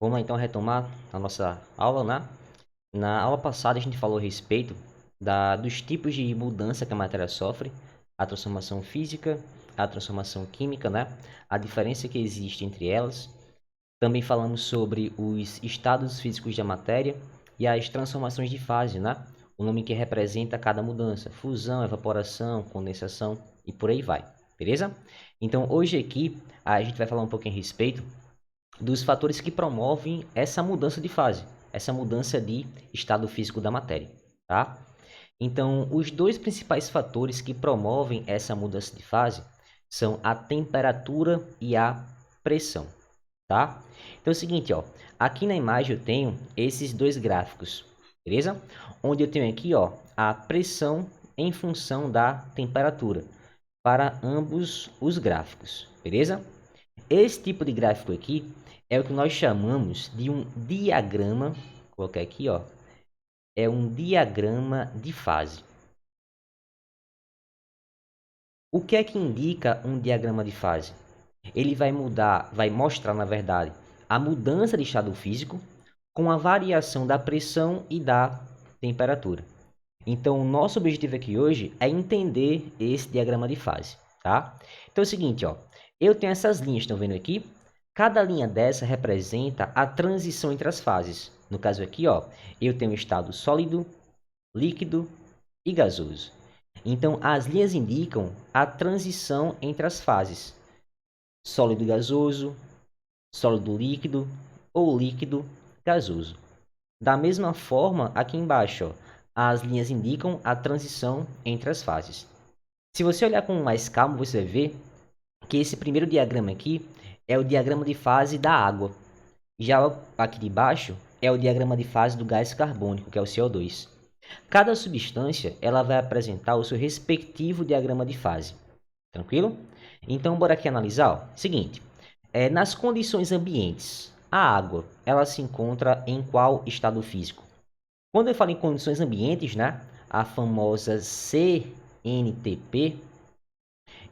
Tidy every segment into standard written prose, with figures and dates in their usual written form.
Vamos lá então retomar a nossa aula, né? Na aula passada a gente falou a respeito dos tipos de mudança que a matéria sofre, a transformação física, a transformação química, né? A diferença que existe entre elas. Também falamos sobre os estados físicos da matéria e as transformações de fase, né? O nome que representa cada mudança, fusão, evaporação, condensação e por aí vai, beleza? Então hoje aqui a gente vai falar um pouquinho a respeito dos fatores que promovem essa mudança de fase, essa mudança de estado físico da matéria, tá? Então, os dois principais fatores que promovem essa mudança de fase são a temperatura e a pressão, tá? Então é o seguinte, ó, aqui na imagem eu tenho esses dois gráficos, beleza? Onde eu tenho aqui, ó, a pressão em função da temperatura para ambos os gráficos, beleza? Esse tipo de gráfico aqui é o que nós chamamos de um diagrama, vou colocar aqui, ó, é um diagrama de fase. O que é que indica um diagrama de fase? Ele vai mostrar, na verdade, a mudança de estado físico com a variação da pressão e da temperatura. Então, o nosso objetivo aqui hoje é entender esse diagrama de fase, tá? Então é o seguinte, ó, eu tenho essas linhas, estão vendo aqui? Cada linha dessa representa a transição entre as fases. No caso aqui, ó, eu tenho estado sólido, líquido e gasoso. Então, as linhas indicam a transição entre as fases: sólido gasoso, sólido líquido ou líquido gasoso. Da mesma forma, aqui embaixo, ó, as linhas indicam a transição entre as fases. Se você olhar com mais calma, você vai ver que esse primeiro diagrama aqui é o diagrama de fase da água. Já aqui de baixo é o diagrama de fase do gás carbônico, que é o CO2. Cada substância ela vai apresentar o seu respectivo diagrama de fase. Tranquilo? Então, bora aqui analisar. Ó. Seguinte, nas condições ambientes, a água ela se encontra em qual estado físico? Quando eu falo em condições ambientes, né, a famosa CNTP,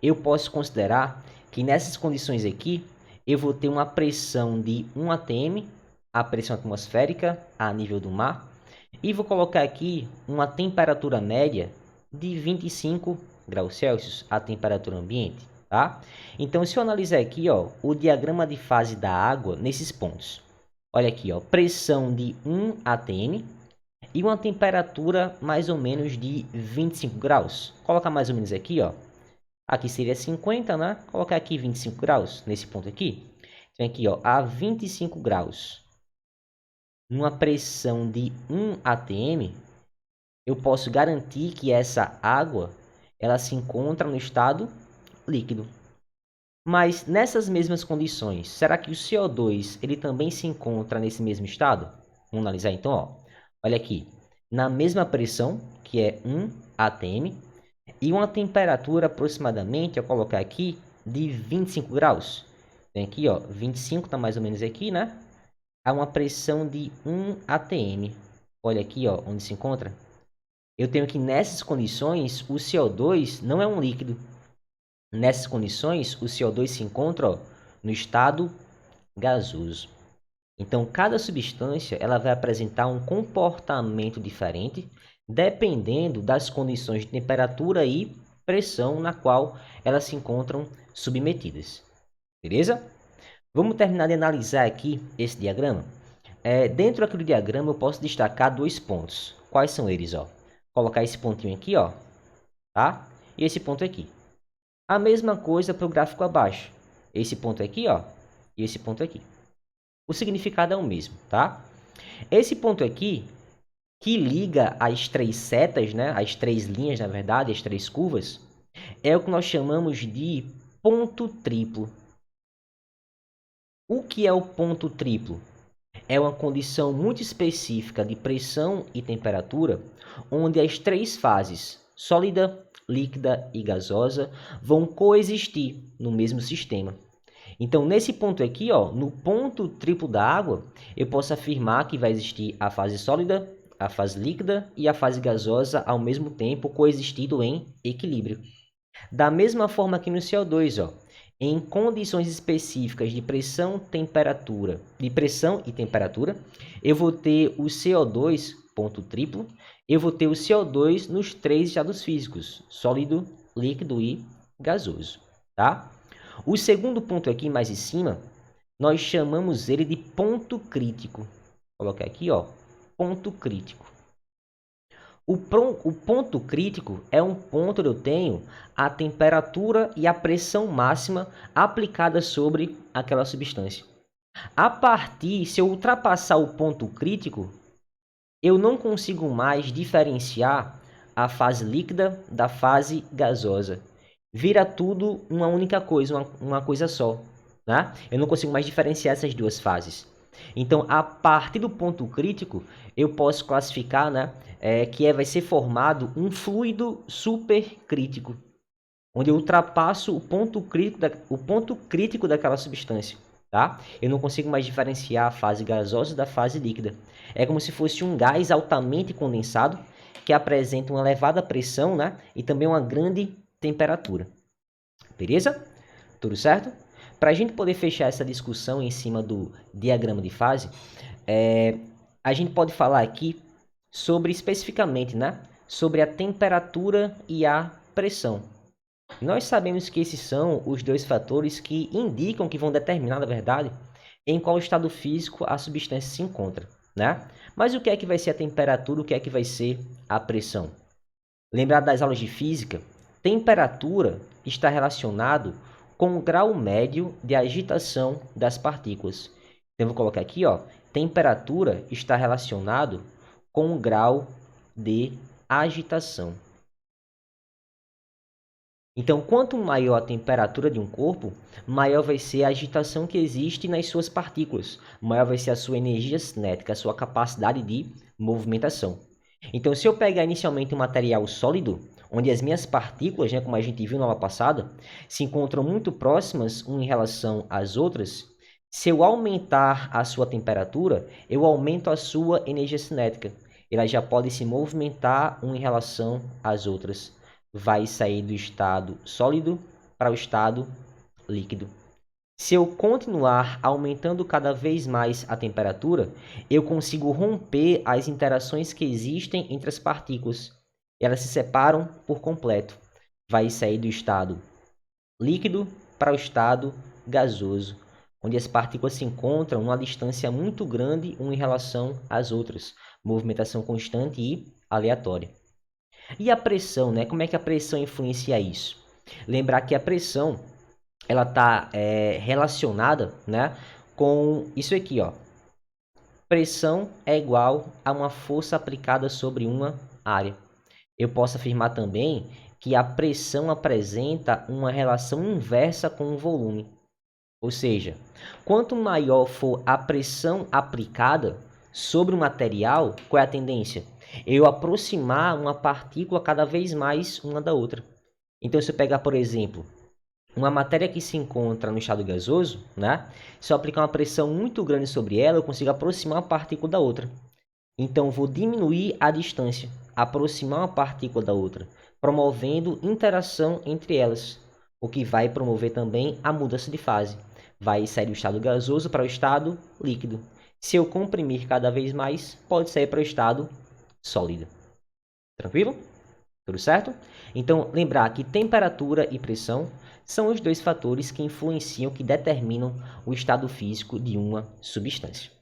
eu posso considerar que nessas condições aqui, eu vou ter uma pressão de 1 atm, a pressão atmosférica a nível do mar, e vou colocar aqui uma temperatura média de 25 graus Celsius, a temperatura ambiente, tá? Então, se eu analisar aqui, ó, o diagrama de fase da água nesses pontos. Olha aqui, ó, pressão de 1 atm e uma temperatura mais ou menos de 25 graus. Coloca mais ou menos aqui, ó. Aqui seria 50, né? Colocar aqui 25 graus nesse ponto aqui. Então, aqui, ó, a 25 graus, numa pressão de 1 atm, eu posso garantir que essa água ela se encontra no estado líquido. Mas nessas mesmas condições, será que o CO2 ele também se encontra nesse mesmo estado? Vamos analisar então, ó. Olha aqui, na mesma pressão, que é 1 atm, e uma temperatura aproximadamente, eu colocar aqui, de 25 graus. Tem aqui, ó, 25 está mais ou menos aqui, né? Há uma pressão de 1 atm. Olha aqui, ó, onde se encontra. Eu tenho que nessas condições, o CO2 não é um líquido. Nessas condições, o CO2 se encontra, ó, no estado gasoso. Então, cada substância ela vai apresentar um comportamento diferente, dependendo das condições de temperatura e pressão na qual elas se encontram submetidas. Beleza? Vamos terminar de analisar aqui esse diagrama. Dentro aqui do diagrama, eu posso destacar dois pontos. Quais são eles? Ó? Colocar esse pontinho aqui, ó, tá? E esse ponto aqui. A mesma coisa para o gráfico abaixo. Esse ponto aqui, ó, e esse ponto aqui. O significado é o mesmo, tá? Esse ponto aqui, que liga as três setas, né? As três linhas, na verdade, as três curvas, é o que nós chamamos de ponto triplo. O que é o ponto triplo? É uma condição muito específica de pressão e temperatura, onde as três fases, sólida, líquida e gasosa, vão coexistir no mesmo sistema. Então, nesse ponto aqui, ó, no ponto triplo da água, eu posso afirmar que vai existir a fase sólida, a fase líquida e a fase gasosa ao mesmo tempo coexistindo em equilíbrio. Da mesma forma que no CO2, ó, em condições específicas de pressão e temperatura, eu vou ter o CO2, ponto triplo, eu vou ter o CO2 nos 3 estados físicos, sólido, líquido e gasoso, tá? O segundo ponto aqui mais em cima, nós chamamos ele de ponto crítico. Vou colocar aqui, ó, ponto crítico. O ponto crítico é um ponto onde eu tenho a temperatura e a pressão máxima aplicada sobre aquela substância. Se eu ultrapassar o ponto crítico, eu não consigo mais diferenciar a fase líquida da fase gasosa. Vira tudo uma única coisa, uma coisa só, né? Eu não consigo mais diferenciar essas duas fases. Então, a partir do ponto crítico, eu posso classificar, né, vai ser formado um fluido supercrítico, onde eu ultrapasso o ponto crítico daquela substância, tá? Eu não consigo mais diferenciar a fase gasosa da fase líquida. É como se fosse um gás altamente condensado que apresenta uma elevada pressão, né, e também uma grande temperatura. Beleza? Tudo certo? Para a gente poder fechar essa discussão em cima do diagrama de fase, a gente pode falar aqui sobre especificamente, né, sobre a temperatura e a pressão. Nós sabemos que esses são os dois fatores que indicam, que vão determinar, na verdade, em qual estado físico a substância se encontra, né? Mas o que é que vai ser a temperatura, o que é que vai ser a pressão? Lembrar das aulas de física, temperatura está relacionado com o grau médio de agitação das partículas. Então, vou colocar aqui, ó, temperatura está relacionado com o grau de agitação. Então, quanto maior a temperatura de um corpo, maior vai ser a agitação que existe nas suas partículas, maior vai ser a sua energia cinética, a sua capacidade de movimentação. Então, se eu pegar inicialmente um material sólido, onde as minhas partículas, né, como a gente viu na aula passada, se encontram muito próximas uma em relação às outras, se eu aumentar a sua temperatura, eu aumento a sua energia cinética. Elas já podem se movimentar uma em relação às outras. Vai sair do estado sólido para o estado líquido. Se eu continuar aumentando cada vez mais a temperatura, eu consigo romper as interações que existem entre as partículas. Elas se separam por completo. Vai sair do estado líquido para o estado gasoso, onde as partículas se encontram numa distância muito grande uma em relação às outras. Movimentação constante e aleatória. E a pressão, né? Como é que a pressão influencia isso? Lembrar que a pressão ela está relacionada, né, com isso aqui, ó. Pressão é igual a uma força aplicada sobre uma área. Eu posso afirmar também que a pressão apresenta uma relação inversa com o volume. Ou seja, quanto maior for a pressão aplicada sobre o material, qual é a tendência? Eu aproximar uma partícula cada vez mais uma da outra. Então, se eu pegar, por exemplo, uma matéria que se encontra no estado gasoso, né? Se eu aplicar uma pressão muito grande sobre ela, eu consigo aproximar uma partícula da outra. Então, vou diminuir a distância, aproximar uma partícula da outra, promovendo interação entre elas, o que vai promover também a mudança de fase. Vai sair do estado gasoso para o estado líquido. Se eu comprimir cada vez mais, pode sair para o estado sólido. Tranquilo? Tudo certo? Então, lembrar que temperatura e pressão são os dois fatores que influenciam, que determinam o estado físico de uma substância.